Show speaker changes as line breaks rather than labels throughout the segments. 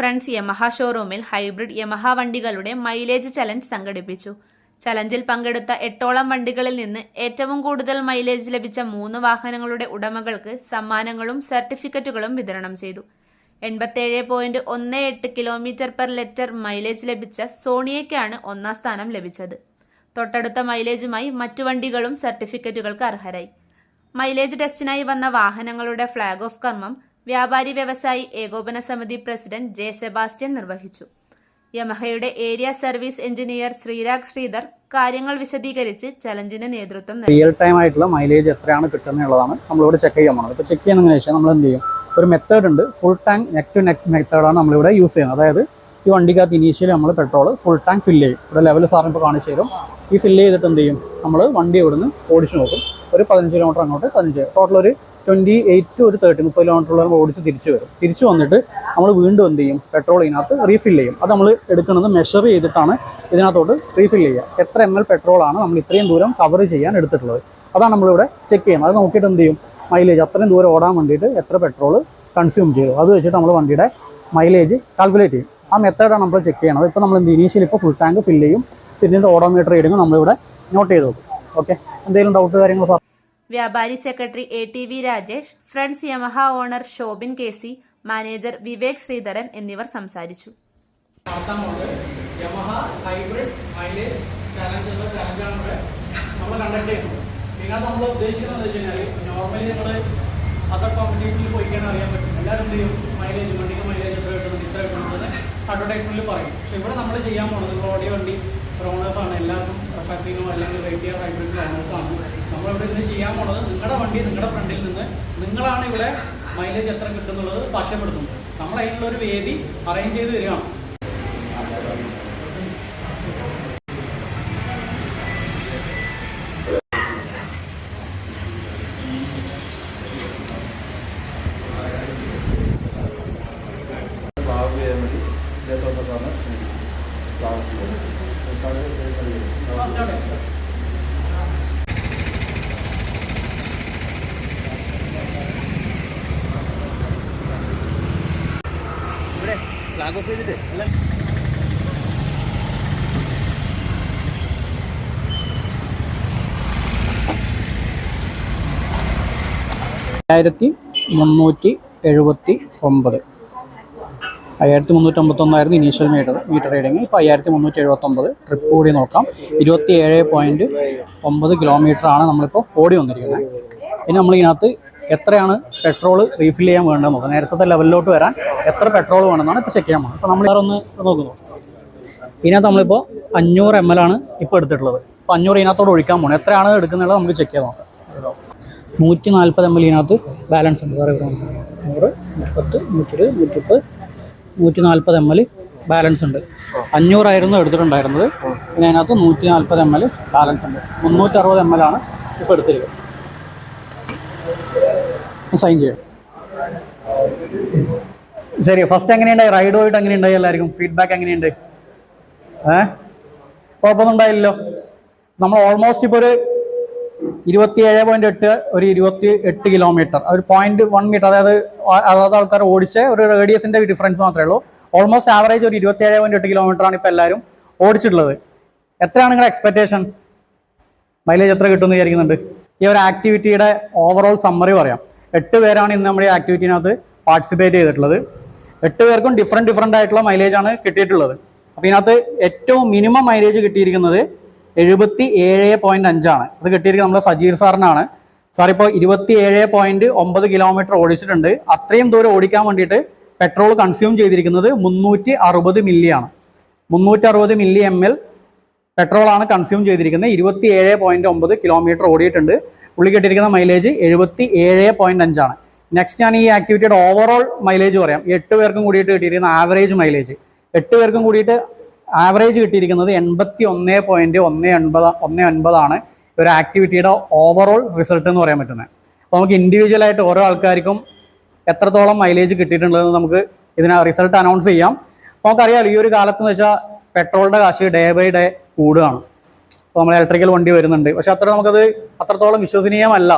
Friends Yamaha ഷോറൂമിൽ hybrid Yamaha വണ്ടികളുടെ mileage challenge സംഘടിപ്പിച്ചു. ചലഞ്ചിൽ പങ്കെടുത്ത 8ഓളം വണ്ടികളിൽ നിന്ന് ഏറ്റവും കൂടുതൽ മൈലേജ് ലഭിച്ച 3 വാഹനങ്ങളുടെ ഉടമകൾക്ക് സമ്മാനങ്ങളും സർട്ടിഫിക്കറ്റുകളും വിതരണം ചെയ്തു. 87.18 km/ലിറ്റർ മൈലേജ് ലഭിച്ച സോണിയയ്ക്കാണ് 1ാം സ്ഥാനം ലഭിച്ചത്. തൊട്ടടുത്ത മൈലേജുമായി മറ്റു വണ്ടികളും സർട്ടിഫിക്കറ്റുകൾക്ക് അർഹരായി. മൈലേജ് ടെസ്റ്റിനായി വന്ന വാഹനങ്ങളുടെ ഫ്ളാഗ് ഓഫ് കർമ്മം വ്യാപാരി വ്യവസായി ഏകോപന സമിതി പ്രസിഡന്റ് ജെ സെബാസ്റ്റ്യൻ നിർവഹിച്ചു. യമഹയുടെ area service engineer Sreerag Sreedhar കാര്യങ്ങൾ വിശദീകരിച്ച് ചലഞ്ചിന് നേതൃത്വം നൽകി.
റിയൽ ടൈം ആയിട്ടുള്ള മൈലേജ് എത്രയാണ് കിട്ടുന്നതാണ് നമ്മളിവിടെ ചെക്ക് ചെയ്യാൻ പോകുന്നത്. ഇപ്പോൾ ചെക്ക് ചെയ്യുന്നതെന്ന് വെച്ചാൽ നമ്മൾ എന്ത് ചെയ്യും, ഒരു മെത്തേഡ് ഉണ്ട്, full tank neck to neck മെത്തേഡാണ് നമ്മളിവിടെ യൂസ് ചെയ്യുന്നത്. അതായത് ഈ വണ്ടിക്കകത്ത് ഇനീഷ്യലി നമ്മൾ പെട്രോൾ ഫുൾ ടാങ്ക് ഫില്ല് ചെയ്യും. ഇവിടെ ലെവൽ സാറിന് ഇപ്പോൾ കാണിച്ചു തരും. ഈ ഫില്ല് ചെയ്തിട്ട് എന്ത് ചെയ്യും, നമ്മൾ വണ്ടി ഇവിടുന്ന് ഓടിച്ചു നോക്കും. ഒരു 15 കിലോമീറ്റർ അങ്ങോട്ട് 15, ടോട്ടൽ ഒരു 28 to 30 കിലോമീറ്ററോളം ഓടിച്ച് തിരിച്ചു വരും. തിരിച്ചു വന്നിട്ട് നമ്മൾ വീണ്ടും എന്ത് ചെയ്യും, പെട്രോൾ ഇതിനകത്ത് റീഫിൽ ചെയ്യും. അത് നമ്മൾ എടുക്കുന്നത് മെഷർ ചെയ്തിട്ടാണ് ഇതിനകത്തോട്ട് റീഫിൽ ചെയ്യുക. എത്ര ml പെട്രോളാണ് നമ്മൾ ഇത്രയും ദൂരം കവർ ചെയ്യാൻ എടുത്തിട്ടുള്ളത്, അതാണ് നമ്മളിവിടെ ചെക്ക് ചെയ്യുന്നത്. അത് നോക്കിയിട്ട് എന്ത് ചെയ്യും, മൈലേജ് അത്രയും ദൂരം ഓടാൻ വേണ്ടിയിട്ട് എത്ര പെട്രോൾ കൺസ്യൂം ചെയ്തു, അത് വെച്ചിട്ട് നമ്മൾ വണ്ടിയുടെ മൈലേജ് കാൽക്കുലേറ്റ് ചെയ്യും. ആ മെത്തേഡാണ് നമ്മൾ ചെക്ക് ചെയ്യണത്. ഇപ്പോൾ നമ്മൾ ഇനീഷ്യലി ഇപ്പോൾ ഫുൾ ടാങ്ക് ഫില്ല് ചെയ്യും. പിന്നീട് ഓഡോമീറ്റർ റീഡിങ് നമ്മളിവിടെ നോട്ട് ചെയ്ത് നോക്കും. ഓക്കെ, എന്തെങ്കിലും ഡൗട്ട് കാര്യങ്ങൾ?
വ്യാപാരി secretary ATV Rajesh, friends Yamaha owner Shobin KC, manager Vivek Sreedharan എന്നിവർ സംസാരിച്ചു.
യമഹ ഹൈബ്രിഡ് മൈലേജ് ചലഞ്ച് എന്ന ചലഞ്ചാണ് ഇവിടെ നമ്മൾ കണ്ടക്ട് ചെയ്യുന്നത്. ഇതിനകത്ത് നമ്മൾ ഉദ്ദേശിക്കുന്നത് വെച്ച് കഴിഞ്ഞാൽ നോർമലി നമ്മൾ അതർ കോമ്പറ്റീഷനിൽ പോയിക്കാൻ അറിയാൻ പറ്റും. എല്ലാവരും എന്ത് ചെയ്യും, മൈലേജ് വണ്ടിക്ക് മൈലേജ് എത്ര കിട്ടുന്നത് ഇത്ര കിട്ടുന്നത് അഡ്വർടൈസ്മെന്റിൽ പറയും. പക്ഷെ ഇവിടെ നമ്മൾ ചെയ്യാൻ പോകുന്നത് ഓഡിയോ വണ്ടി ഓണേഴ്സാണ്, എല്ലാവർക്കും ഫസീനോ അല്ലെങ്കിൽ റേസിയർ ഹൈബ്രിഡ് ഓണേഴ്സാണ്. നമ്മളിവിടെ നിന്ന് ചെയ്യാൻ പോകുന്നത് നിങ്ങളുടെ വണ്ടി നിങ്ങളുടെ ഫ്രണ്ടിൽ നിന്ന് നിങ്ങളാണ് ഇവിടെ മൈലേജ് എത്ര കിട്ടുന്നുള്ളത് സാക്ഷ്യപ്പെടുത്തുന്നത്. നമ്മൾ അതിനുള്ള ഒരു വേദി അറേഞ്ച് ചെയ്ത് തരികയാണ്. ഫ്ലാഗ് ഓഫ് ചെയ്തിട്ട് അല്ല 5379 5351 ഇനീഷ്യൽ മീറ്റർ റീഡിങ്. ഇപ്പോൾ 5379 ട്രിപ്പ് കൂടി നോക്കാം. 27.9 കിലോമീറ്ററാണ് നമ്മളിപ്പോൾ ഓടി വന്നിരിക്കുന്നത്. ഇനി നമ്മളിതിനകത്ത് എത്രയാണ് പെട്രോൾ റീഫിൽ ചെയ്യാൻ വേണ്ടത് നോക്കാം. നേരത്തെ ലെവലിലോട്ട് വരാൻ എത്ര പെട്രോൾ വേണമെന്നാണ് ഇപ്പോൾ ചെക്ക് ചെയ്യാൻ പോകുന്നത്. അപ്പോൾ നമ്മൾ വേറൊന്ന് നോക്കുന്നു. ഇതിനകത്ത് നമ്മളിപ്പോൾ 500 ml ആണ് ഇപ്പോൾ എടുത്തിട്ടുള്ളത്. അപ്പോൾ 500 ഇതിനകത്തോട് ഒഴിക്കാൻ പോകണം. എത്രയാണ് എടുക്കുന്നത് നമുക്ക് ചെക്ക് ചെയ്ത് നോക്കാം. 140 ml ഇതിനകത്ത് ബാലൻസ് ഉണ്ട്. വേറെ 100, 110, 120, 130, 140 ml ബാലൻസ് ഉണ്ട്. 500 ആയിരുന്നു എടുത്തിട്ടുണ്ടായിരുന്നത്. പിന്നെ അതിനകത്ത് 140 ml ബാലൻസ് ഉണ്ട്. 360 ml ആണ് ഇപ്പോൾ എടുത്തിരിക്കുന്നത്. സൈൻ ചെയ്യാം. ശരി, ഫസ്റ്റ് എങ്ങനെയുണ്ടായി, റൈഡ് പോയിട്ട് എങ്ങനെയുണ്ടായി, എല്ലാവർക്കും ഫീഡ്ബാക്ക് എങ്ങനെയുണ്ട്? കുഴപ്പമൊന്നും ഉണ്ടായില്ലല്ലോ. നമ്മൾ ഓൾമോസ്റ്റ് ഇപ്പോൾ ഒരു 27.8 ഒരു 28 കിലോമീറ്റർ, ഒരു 0.1 മീറ്റർ, അതായത് ആൾക്കാർ ഓടിച്ച ഒരു റേഡിയസിന്റെ ഡിഫറൻസ് മാത്രമേ ഉള്ളൂ. ഓൾമോസ്റ്റ് ആവറേജ് ഒരു 27.8 കിലോമീറ്ററാണ് ഇപ്പോൾ എല്ലാവരും ഓടിച്ചിട്ടുള്ളത്. എത്രയാണ് നിങ്ങളുടെ എക്സ്പെക്ടേഷൻ? മൈലേജ് എത്ര കിട്ടുമെന്ന് വിചാരിക്കുന്നുണ്ട്? ഈ ഒരു ആക്ടിവിറ്റിയുടെ ഓവറോൾ സമ്മറി പറയാം. 8 പേരാണ് ഇന്ന് നമ്മുടെ ഈ ആക്ടിവിറ്റിനകത്ത് പാർട്ടിസിപ്പേറ്റ് ചെയ്തിട്ടുള്ളത്. 8 പേർക്കും ഡിഫറെൻ്റ് ആയിട്ടുള്ള മൈലേജാണ് കിട്ടിയിട്ടുള്ളത്. അപ്പോൾ ഇതിനകത്ത് ഏറ്റവും മിനിമം മൈലേജ് കിട്ടിയിരിക്കുന്നത് 77.5 ആണ്. അത് കിട്ടിയിരിക്കുന്നത് നമ്മുടെ സജീർ സാറിനാണ്. സാർ ഇപ്പോൾ 27.9 കിലോമീറ്റർ ഓടിച്ചിട്ടുണ്ട്. അത്രയും ദൂരം ഓടിക്കാൻ വേണ്ടിയിട്ട് പെട്രോൾ കൺസ്യൂം ചെയ്തിരിക്കുന്നത് 360 മില്ലിയാണ്. 360 മില്ലി ml പെട്രോളാണ് കൺസ്യൂം ചെയ്തിരിക്കുന്നത്. 27.9 കിലോമീറ്റർ ഓടിയിട്ടുണ്ട്. പുള്ളി കിട്ടിയിരിക്കുന്ന മൈലേജ് 77.5 ആണ്. നെക്സ്റ്റ് ഞാൻ ഈ ആക്ടിവിറ്റിയുടെ ഓവറോൾ മൈലേജ് പറയാം. 8 പേർക്കും കൂടിയിട്ട് കിട്ടിയിരിക്കുന്ന ആവറേജ് മൈലേജ്, 8 പേർക്കും കൂടിയിട്ട് ആവറേജ് കിട്ടിയിരിക്കുന്നത് 81.19 ആണ്. ഒരു ആക്ടിവിറ്റിയുടെ ഓവറോൾ റിസൾട്ട് എന്ന് പറയാൻ പറ്റുന്നത്. അപ്പോൾ നമുക്ക് ഇൻഡിവിജ്വലായിട്ട് ഓരോ ആൾക്കാർക്കും എത്രത്തോളം മൈലേജ് കിട്ടിയിട്ടുണ്ടെന്ന് നമുക്ക് ഇതിന് റിസൾട്ട് അനൗൺസ് ചെയ്യാം. അപ്പോൾ നമുക്കറിയാം, ഈ ഒരു കാലത്ത് എന്ന് വെച്ചാൽ പെട്രോളിൻ്റെ കാശ് ഡേ ബൈ ഡേ കൂടുകയാണ്. അപ്പോൾ നമ്മൾ ഇലക്ട്രിക്കൽ വണ്ടി വരുന്നുണ്ട്. പക്ഷെ അത്രത്തോളം വിശ്വസനീയമല്ല.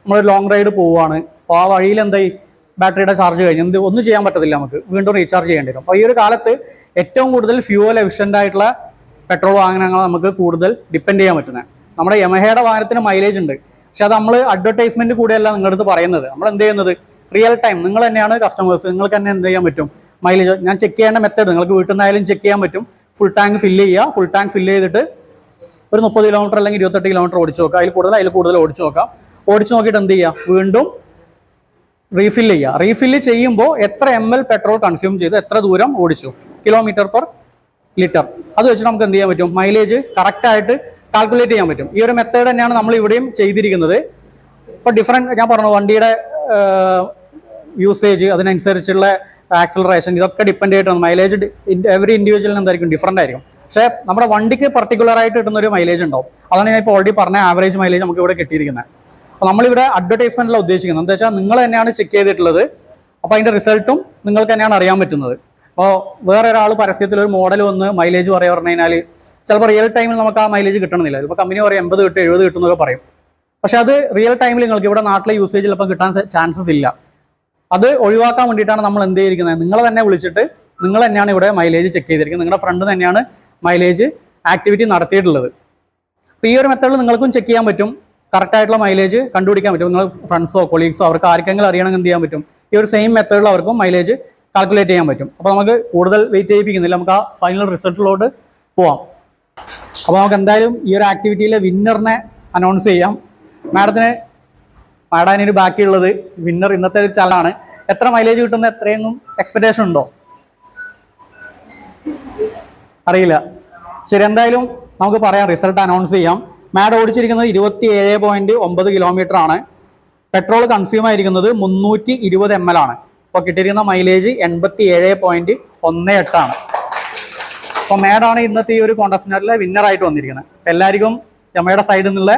നമ്മളൊരു ലോങ് റൈഡ് പോവുകയാണ്. അപ്പോൾ ആ വഴിയിൽ എന്തായി ബാറ്ററിയുടെ ചാർജ് കഴിഞ്ഞ് ഒന്നും ചെയ്യാൻ പറ്റത്തില്ല, നമുക്ക് വീണ്ടും റീചാർജ് ചെയ്യേണ്ടി വരും. അപ്പോൾ ഈ ഒരു കാലത്ത് ഏറ്റവും കൂടുതൽ ഫ്യൂവൽ എഫിഷ്യൻ്റ് ആയിട്ടുള്ള പെട്രോൾ വാഹനങ്ങൾ നമുക്ക് കൂടുതൽ ഡിപ്പെൻഡ് ചെയ്യാൻ പറ്റുന്നത്. നമ്മുടെ യമഹയുടെ വാഹനത്തിന് മൈലേജ് ഉണ്ട്, പക്ഷെ അത് നമ്മൾ അഡ്വർടൈസ്മെന്റ് കൂടെയല്ല നിങ്ങളുടെ അടുത്ത് പറയുന്നത്. നമ്മൾ എന്ത് ചെയ്യുന്നത്, റിയൽ ടൈം നിങ്ങൾ തന്നെയാണ് കസ്റ്റമേഴ്സ്, നിങ്ങൾക്ക് തന്നെ എന്ത് ചെയ്യാൻ പറ്റും, മൈലേജ് ഞാൻ ചെക്ക് ചെയ്യേണ്ട മെത്തേഡ് നിങ്ങൾക്ക് വീട്ടിൽ നിന്നായാലും ചെക്ക് ചെയ്യാൻ പറ്റും. ഫുൾ ടാങ്ക് ഫില്ല് ചെയ്യുക, ഫുൾ ടാങ്ക് ഫില്ല് ചെയ്തിട്ട് ഒരു 30 കിലോമീറ്റർ അല്ലെങ്കിൽ 28 കിലോമീറ്റർ ഓടിച്ച് നോക്കുക, അതിൽ കൂടുതൽ ഓടിച്ച് നോക്കാം. ഓടിച്ച് നോക്കിയിട്ട് എന്ത് ചെയ്യുക, വീണ്ടും റീഫില്ല് ചെയ്യുക. റീഫില്ല് ചെയ്യുമ്പോൾ എത്ര ml പെട്രോൾ കൺസ്യൂം ചെയ്തു, എത്ര ദൂരം ഓടിച്ചു, കിലോമീറ്റർ പെർ ലിറ്റർ, അത് വെച്ച് നമുക്ക് എന്ത് ചെയ്യാൻ പറ്റും, മൈലേജ് കറക്റ്റായിട്ട് കാൽക്കുലേറ്റ് ചെയ്യാൻ പറ്റും. ഈ ഒരു മെത്തേഡ് തന്നെയാണ് നമ്മൾ ഇവിടെയും ചെയ്തിരിക്കുന്നത്. ഇപ്പോൾ ഡിഫറൻറ്റ് ഞാൻ പറഞ്ഞു, വണ്ടിയുടെ യൂസേജ്, അതിനനുസരിച്ചുള്ള ആക്സിലറേഷൻ, ഇതൊക്കെ ഡിപ്പെൻഡ് ചെയ്തിട്ടാണ് മൈലേജ്. എവറി ഇൻഡിവിജ്വലിന് എന്തായിരിക്കും, ഡിഫറൻ്റ് ആയിരിക്കും. പക്ഷേ നമ്മുടെ വണ്ടിക്ക് പർട്ടിക്കുലർ ആയിട്ട് കിട്ടുന്ന ഒരു മൈലേജ് ഉണ്ടാവും. അതാണ് ഞാൻ ഇപ്പോൾ ഓൾറെഡി പറഞ്ഞ ആവറേജ് മൈലേജ് നമുക്ക് ഇവിടെ കിട്ടിയിരിക്കുന്നത്. അപ്പോൾ നമ്മളിവിടെ അഡ്വർടൈസ്മെന്റിലാണ് ഉദ്ദേശിക്കുന്നത്. എന്താ വെച്ചാൽ നിങ്ങൾ തന്നെയാണ് ചെക്ക് ചെയ്തിട്ടുള്ളത്, അപ്പോൾ അതിൻ്റെ റിസൾട്ടും നിങ്ങൾക്ക് തന്നെയാണ് അറിയാൻ പറ്റുന്നത്. അപ്പോൾ വേറെ ഒരാൾ പരസ്യത്തിൽ ഒരു മോഡൽ വന്ന് മൈലേജ് പറഞ്ഞു കഴിഞ്ഞാൽ ചിലപ്പോൾ റിയൽ ടൈമിൽ നമുക്ക് ആ മൈലേജ് കിട്ടണമെന്നില്ല. ഇപ്പോൾ കമ്പനി പറയും 80 കിട്ടും 70 കിട്ടും എന്നൊക്കെ പറയും. പക്ഷെ അത് റിയൽ ടൈമിൽ നിങ്ങൾക്ക് ഇവിടെ നാട്ടിലെ യൂസേജ് ചിലപ്പോൾ കിട്ടാൻ ചാൻസസ് ഇല്ല. അത് ഒഴിവാക്കാൻ വേണ്ടിയിട്ടാണ് നമ്മൾ എന്ത് ചെയ്തിരിക്കുന്നത്, നിങ്ങളെ തന്നെ വിളിച്ചിട്ട് നിങ്ങൾ തന്നെയാണ് ഇവിടെ മൈലേജ് ചെക്ക് ചെയ്തിരിക്കുന്നത്. നിങ്ങളുടെ ഫ്രണ്ട് തന്നെയാണ് മൈലേജ് ആക്ടിവിറ്റി നടത്തിയിട്ടുള്ളത്. അപ്പോൾ ഈ ഒരു മെത്തേഡിൽ നിങ്ങൾക്കും ചെക്ക് ചെയ്യാൻ പറ്റും, കറക്റ്റായിട്ടുള്ള മൈലേജ് കണ്ടുപിടിക്കാൻ പറ്റും. നിങ്ങൾ ഫ്രണ്ട്സോ കൊളീഗ്സോ അവർക്ക് ആർക്കെങ്കിലും അറിയണമെങ്കിൽ എന്ത് ചെയ്യാൻ പറ്റും, ഈ ഒരു സെയിം മെത്തേഡിൽ അവർക്കും മൈലേജ് കാൽക്കുലേറ്റ് ചെയ്യാൻ പറ്റും. അപ്പോൾ നമുക്ക് കൂടുതൽ വെയിറ്റ് ചെയ്യിപ്പിക്കുന്നില്ല, നമുക്ക് ആ ഫൈനൽ റിസൾട്ടിലോട്ട് പോവാം. അപ്പോൾ നമുക്ക് എന്തായാലും ഈ ഒരു ആക്ടിവിറ്റിയിലെ വിന്നറിനെ അനൗൺസ് ചെയ്യാം. മാഡത്തിന് മാഡാനിന് ബാക്കിയുള്ളത് വിന്നർ ഇന്നത്തെ ഒരു ചലനാണ്. എത്ര മൈലേജ് കിട്ടുന്ന എത്രയൊന്നും എക്സ്പെക്ടേഷൻ ഉണ്ടോ അറിയില്ല. ശരി, എന്തായാലും നമുക്ക് പറയാം, റിസൾട്ട് അനൗൺസ് ചെയ്യാം. മാഡം ഓടിച്ചിരിക്കുന്നത് 27.9 കിലോമീറ്റർ ആണ്. പെട്രോൾ കൺസ്യൂം ആയിരിക്കുന്നത് 320 ml ആണ്. അപ്പോൾ കിട്ടിയിരിക്കുന്ന മൈലേജ് 87.18 ആണ്. അപ്പോൾ മാഡാണ് ഇന്നത്തെ ഈ ഒരു കോൺടെസ്റ്റിലെ വിന്നറായിട്ട് വന്നിരിക്കുന്നത്. എല്ലാവർക്കും യമയുടെ സൈഡിൽ നിന്നുള്ള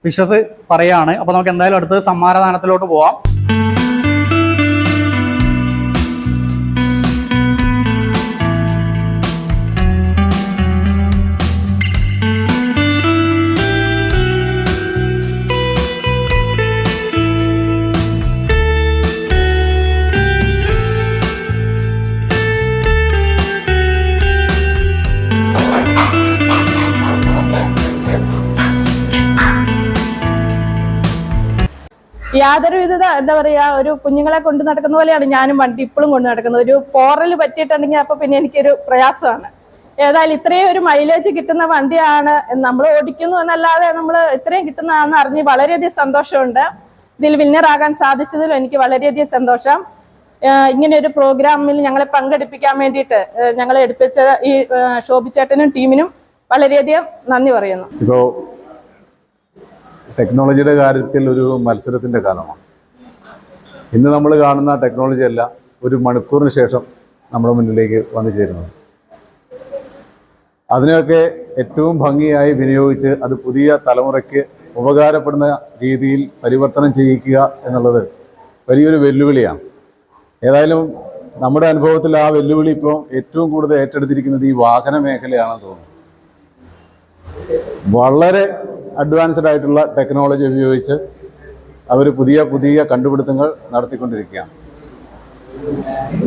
വിഷസ് പറയാണ്. അപ്പോൾ നമുക്ക് എന്തായാലും അടുത്ത് സമ്മാനദാനത്തിലോട്ട് പോവാം.
യാതൊരുവിധ എന്താ പറയാ, ഒരു കുഞ്ഞുങ്ങളെ കൊണ്ട് നടക്കുന്ന പോലെയാണ് ഞാനും വണ്ടി ഇപ്പോഴും കൊണ്ട് നടക്കുന്നത്. ഒരു പോറൽ പറ്റിയിട്ടുണ്ടെങ്കിൽ അപ്പൊ പിന്നെ എനിക്കൊരു പ്രയാസമാണ്. ഏതായാലും ഇത്രയും ഒരു മൈലേജ് കിട്ടുന്ന വണ്ടിയാണ് നമ്മൾ ഓടിക്കുന്നു എന്നല്ലാതെ നമ്മൾ ഇത്രയും കിട്ടുന്നതാണെന്ന് അറിഞ്ഞ് വളരെയധികം സന്തോഷമുണ്ട്. ഇതിൽ വിന്നറാകാൻ സാധിച്ചതിലും എനിക്ക് വളരെയധികം സന്തോഷം. ഇങ്ങനെ ഒരു പ്രോഗ്രാമിൽ ഞങ്ങളെ പങ്കെടുപ്പിക്കാൻ വേണ്ടിയിട്ട് ഞങ്ങളെ എടുപ്പിച്ച ഈ ശോഭിച്ചേട്ടനും ടീമിനും വളരെയധികം നന്ദി പറയുന്നു.
ഇപ്പോൾ ടെക്നോളജിയുടെ കാര്യത്തിൽ ഒരു മത്സരത്തിൻ്റെ കാലമാണ്. ഇന്ന് നമ്മൾ കാണുന്ന ടെക്നോളജി അല്ല ഒരു മണിക്കൂറിന് ശേഷം നമ്മുടെ മുന്നിലേക്ക് വന്നു ചേരുന്നത്. അതിനെയൊക്കെ ഏറ്റവും ഭംഗിയായി വിനിയോഗിച്ച് അത് പുതിയ തലമുറയ്ക്ക് ഉപകാരപ്പെടുന്ന രീതിയിൽ പരിവർത്തനം ചെയ്യിക്കുക എന്നുള്ളത് വലിയൊരു വെല്ലുവിളിയാണ്. ഏതായാലും നമ്മുടെ അനുഭവത്തിൽ ആ വെല്ലുവിളി ഇപ്പോൾ ഏറ്റവും കൂടുതൽ ഏറ്റെടുത്തിരിക്കുന്നത് ഈ വാഹന മേഖലയാണെന്ന് തോന്നുന്നു. വളരെ അഡ്വാൻസ്ഡ് ആയിട്ടുള്ള ടെക്നോളജി ഉപയോഗിച്ച് അവർ പുതിയ പുതിയ കണ്ടുപിടുത്തങ്ങൾ നടത്തിക്കൊണ്ടിരിക്കുകയാണ്.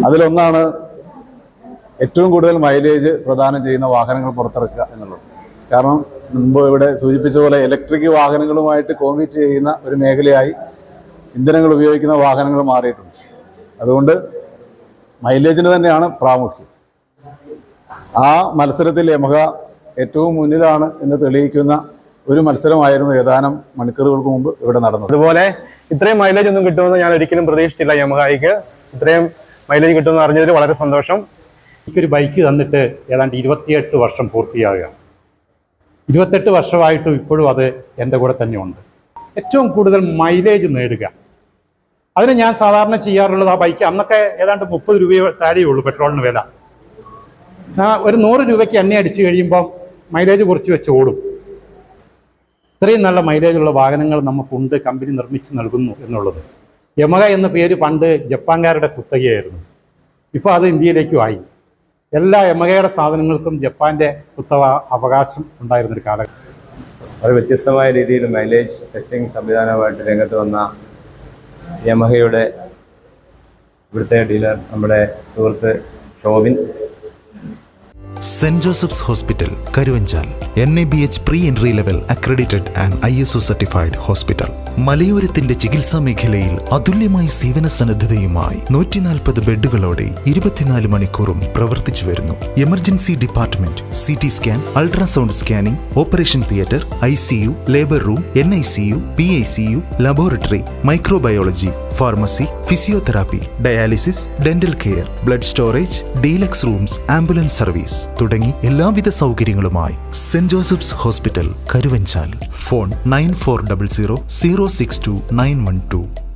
അതിലൊന്നാണ് ഏറ്റവും കൂടുതൽ മൈലേജ് പ്രദാനം ചെയ്യുന്ന വാഹനങ്ങൾ പുറത്തിറക്കുക എന്നുള്ളത്. കാരണം മുമ്പ് ഇവിടെ സൂചിപ്പിച്ച പോലെ ഇലക്ട്രിക് വാഹനങ്ങളുമായിട്ട് കോമ്പീറ്റ് ചെയ്യുന്ന ഒരു മേഖലയായി ഇന്ധനങ്ങൾ ഉപയോഗിക്കുന്ന വാഹനങ്ങൾ മാറിയിട്ടുണ്ട്. അതുകൊണ്ട് മൈലേജിന് തന്നെയാണ് പ്രാമുഖ്യം. ആ മത്സരത്തിൽ യമഹ ഏറ്റവും മുന്നിലാണ് എന്ന് തെളിയിക്കുന്ന ഒരു മത്സരമായിരുന്നു ഏതാനും മണിക്കൂറുകൾക്ക് മുമ്പ് ഇവിടെ നടന്നത്.
അതുപോലെ ഇത്രയും മൈലേജ് ഒന്നും കിട്ടുമെന്ന് ഞാൻ ഒരിക്കലും പ്രതീക്ഷിച്ചില്ല. യമഹയ്ക്ക് ഇത്രയും മൈലേജ് കിട്ടുമെന്ന് അറിഞ്ഞതിൽ വളരെ സന്തോഷം.
എനിക്കൊരു ബൈക്ക് തന്നിട്ട് ഏതാണ്ട് 28 വർഷം പൂർത്തിയാകുകയാണ്. 28 വർഷമായിട്ടും ഇപ്പോഴും അത് എൻ്റെ കൂടെ തന്നെയുണ്ട്. ഏറ്റവും കൂടുതൽ മൈലേജ് നേടുക, അതിന് ഞാൻ സാധാരണ ചെയ്യാറുള്ളത്, ആ ബൈക്ക് അന്നൊക്കെ ഏതാണ്ട് 30 രൂപയോ താഴെയുള്ളൂ പെട്രോളിന് വില. ഒരു 100 രൂപയ്ക്ക് എണ്ണ അടിച്ച് കഴിയുമ്പം മൈലേജ് കുറച്ച് വെച്ച് ഓടും. ഇത്രയും നല്ല മൈലേജുള്ള വാഹനങ്ങൾ നമുക്കുണ്ട്, കമ്പനി നിർമ്മിച്ച് നൽകുന്നു എന്നുള്ളത്. യമഹ എന്ന പേര് പണ്ട് ജപ്പാൻകാരുടെ കുത്തകയായിരുന്നു. ഇപ്പോൾ അത് ഇന്ത്യയിലേക്കും ആയി. എല്ലാ യമഹയുടെ സാധനങ്ങൾക്കും ജപ്പാൻ്റെ കുത്തക അവകാശം ഉണ്ടായിരുന്നൊരു കാലഘട്ടം.
വളരെ വ്യത്യസ്തമായ രീതിയിൽ മൈലേജ് ടെസ്റ്റിംഗ് സംവിധാനമായിട്ട് രംഗത്ത് വന്ന യമഹയുടെ ഇവിടുത്തെ ഡീലർ നമ്മുടെ സുഹൃത്ത് Chauvin.
Saint Joseph's hospital Karuvanchal NABH pre-entry level accredited and ISO certified hospital. മലയോരത്തിന്റെ ചികിത്സാ മേഖലയിൽ അതുല്യമായ സേവന സന്നദ്ധതയുമായി 140 ബെഡുകളോടെ 24 മണിക്കൂറും പ്രവർത്തിച്ചു വരുന്നു. Emergency department, CT scan, ultrasound scanning, operation theatre, ICU, labour room, NICU, PICU, laboratory, microbiology, pharmacy, physiotherapy, dialysis, dental care, blood storage, deluxe rooms, ambulance service തുടങ്ങി എല്ലാവിധ സൗകര്യങ്ങളുമായി saint Joseph's hospital Karuvanchal. Phone 9400 062 912.